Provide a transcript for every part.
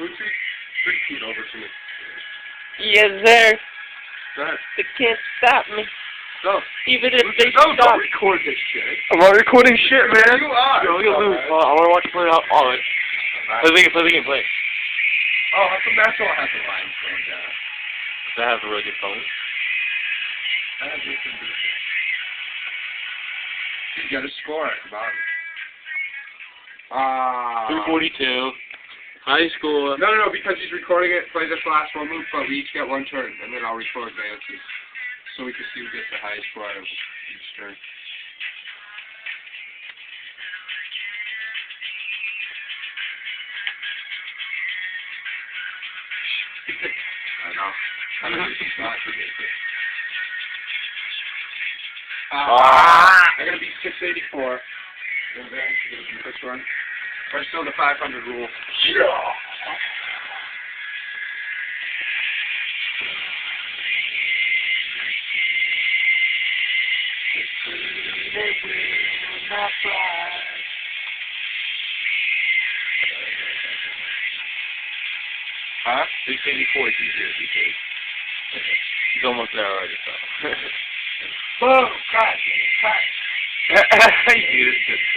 Repeat over to me. Yes, sir. Go ahead. They can't stop me. Go. Even if they Don't stop. record this shit. I'm not recording shit, man. You are. Yo, look at Luke. I want to watch you play out all it. Play the game, play. Oh, how come that's all have the lines going down? Because I have a really good phone. You gotta score at the bottom. 242. High school. No, because he's recording it. Play this last one move, but we each get one turn, and then I'll record the answers. So we can see who gets the highest score out of each turn. I know. I'm gonna be shot to get this. I'm gonna be 684. And then this one. We're still the 500 rule. Yeah. Huh? 684 is easier these days. He's almost there already, so. Boom! Crash! You just did it.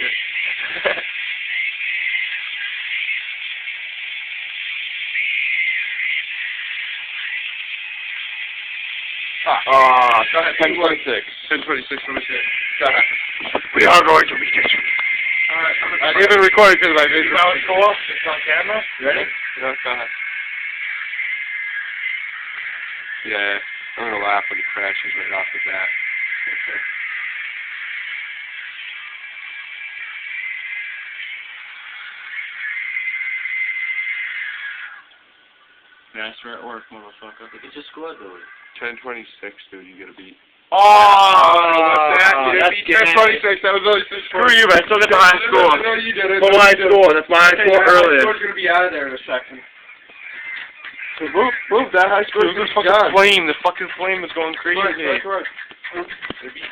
Go ahead. 1026. 1026, let me see. Go ahead. We are going to beat you. Alright, I didn't even record it because my video was cool. It's on camera. You ready? Yeah, go ahead. Yeah, I'm gonna laugh when he crashes right off the bat. Master at work, motherfucker. It's just squad though. 1026, dude, you gotta beat. Oh, What's that? You that's didn't beat 1026, that was only 6. Screw you, man. I still get the high score. No, you did it. But my score, that's my score earlier. My score's gonna be out of there in a second. So move that high score. The fucking flame is going crazy. Right.